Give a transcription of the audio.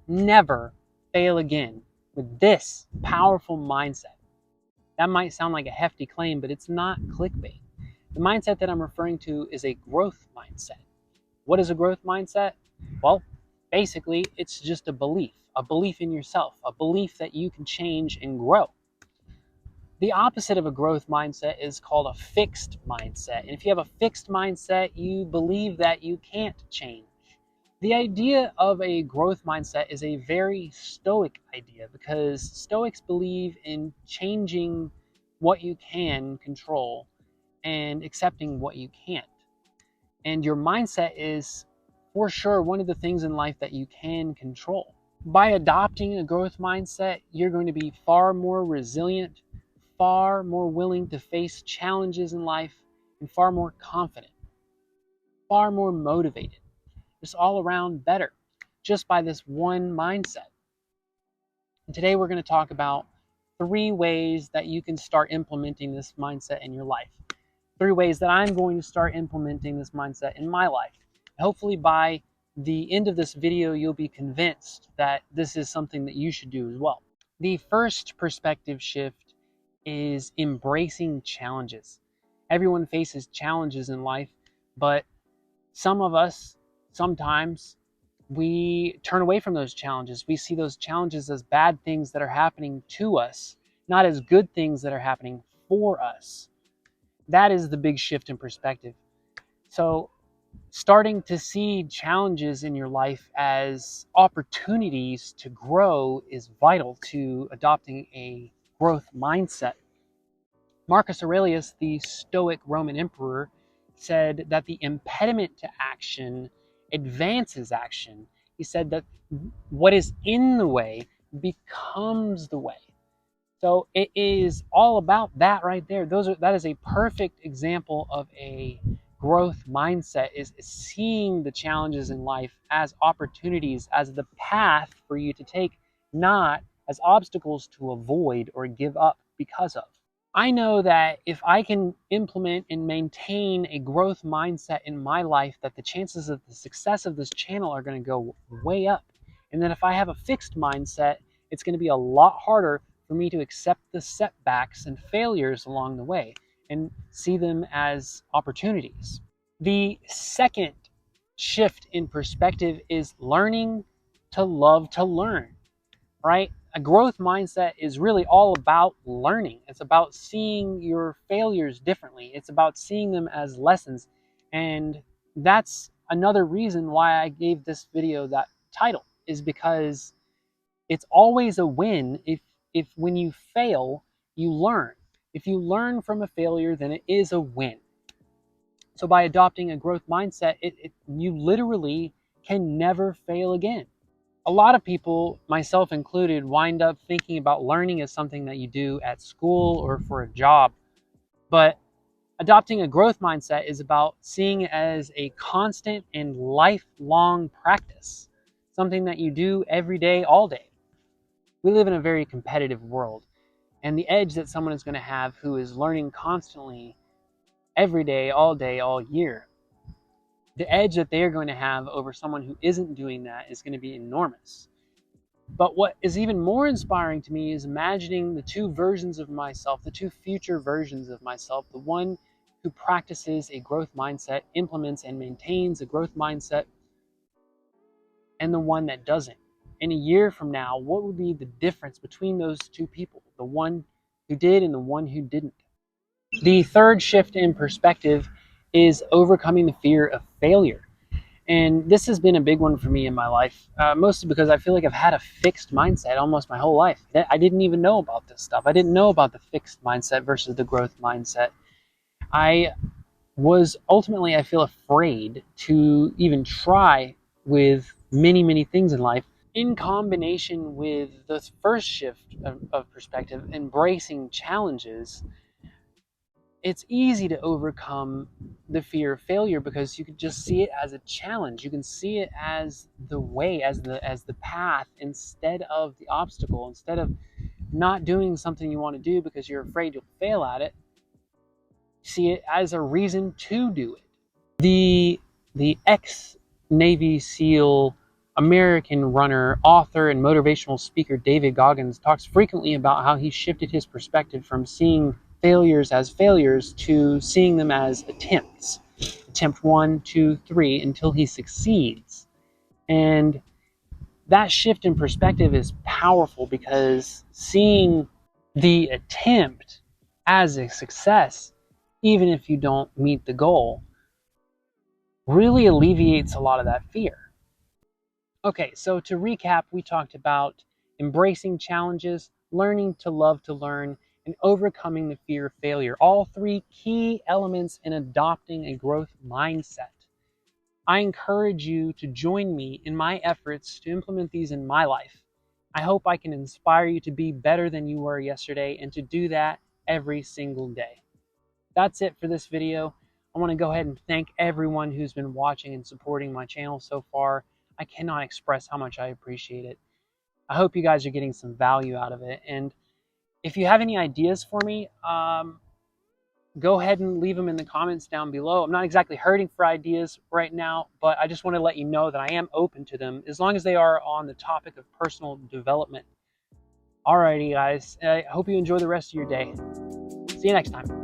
never fail again with this powerful mindset. That might sound like a hefty claim, but it's not clickbait. The mindset that I'm referring to is a growth mindset. What is a growth mindset? Well, basically, it's just a belief in yourself, a belief that you can change and grow. The opposite of a growth mindset is called a fixed mindset. And if you have a fixed mindset, you believe that you can't change. The idea of a growth mindset is a very stoic idea because stoics believe in changing what you can control and accepting what you can't. And your mindset is for sure one of the things in life that you can control. By adopting a growth mindset, you're going to be far more resilient, far more willing to face challenges in life, and far more confident, far more motivated, just all around better, just by this one mindset. And today we're going to talk about 3 ways that you can start implementing this mindset in your life. 3 ways that I'm going to start implementing this mindset in my life. Hopefully by the end of this video, you'll be convinced that this is something that you should do as well. The first perspective shift is embracing challenges. Everyone faces challenges in life, but some of us, sometimes, we turn away from those challenges. We see those challenges as bad things that are happening to us, not as good things that are happening for us. That is the big shift in perspective. So starting to see challenges in your life as opportunities to grow is vital to adopting a growth mindset. Marcus Aurelius, the Stoic Roman emperor, said that the impediment to action advances action. He said that what is in the way becomes the way. So it is all about that right there. That is a perfect example of a growth mindset, is seeing the challenges in life as opportunities, as the path for you to take, not as obstacles to avoid or give up because of. I know that if I can implement and maintain a growth mindset in my life, that the chances of the success of this channel are going to go way up. And then if I have a fixed mindset, it's going to be a lot harder for me to accept the setbacks and failures along the way and see them as opportunities. The second shift in perspective is learning to love to learn, right? A growth mindset is really all about learning. It's about seeing your failures differently. It's about seeing them as lessons. And that's another reason why I gave this video that title, is because it's always a win if when you fail, you learn. If you learn from a failure, then it is a win. So by adopting a growth mindset, you literally can never fail again. A lot of people, myself included, wind up thinking about learning as something that you do at school or for a job. But adopting a growth mindset is about seeing it as a constant and lifelong practice, something that you do every day, all day. We live in a very competitive world, and the edge that someone is going to have who is learning constantly every day, all year, the edge that they're going to have over someone who isn't doing that is going to be enormous. But what is even more inspiring to me is imagining the 2 versions of myself, the 2 future versions of myself, the one who practices a growth mindset, implements and maintains a growth mindset, and the one that doesn't. In a year from now, what would be the difference between those 2 people, the one who did and the one who didn't? The third shift in perspective is overcoming the fear of failure. And this has been a big one for me in my life, mostly because I feel like I've had a fixed mindset almost my whole life. I didn't even know about this stuff. I didn't know about the fixed mindset versus the growth mindset. I was ultimately, I feel, afraid to even try with many things in life. In combination with the first shift of perspective, embracing challenges, it's easy to overcome the fear of failure because you can just see it as a challenge. You can see it as the way, as the path, instead of the obstacle. Instead of not doing something you want to do because you're afraid you'll fail at it, see it as a reason to do it. The ex-Navy SEAL American runner, author, and motivational speaker David Goggins talks frequently about how he shifted his perspective from seeing failures as failures to seeing them as attempts. Attempt 1, 2, 3 until he succeeds. And that shift in perspective is powerful because seeing the attempt as a success, even if you don't meet the goal, really alleviates a lot of that fear. Okay, so to recap, we talked about embracing challenges, learning to love to learn, and overcoming the fear of failure. All three key elements in adopting a growth mindset. I encourage you to join me in my efforts to implement these in my life. I hope I can inspire you to be better than you were yesterday and to do that every single day. That's it for this video. I want to go ahead and thank everyone who's been watching and supporting my channel so far. I cannot express how much I appreciate it. I hope you guys are getting some value out of it. And if you have any ideas for me, go ahead and leave them in the comments down below. I'm not exactly hurting for ideas right now, but I just want to let you know that I am open to them as long as they are on the topic of personal development. Alrighty, guys. I hope you enjoy the rest of your day. See you next time.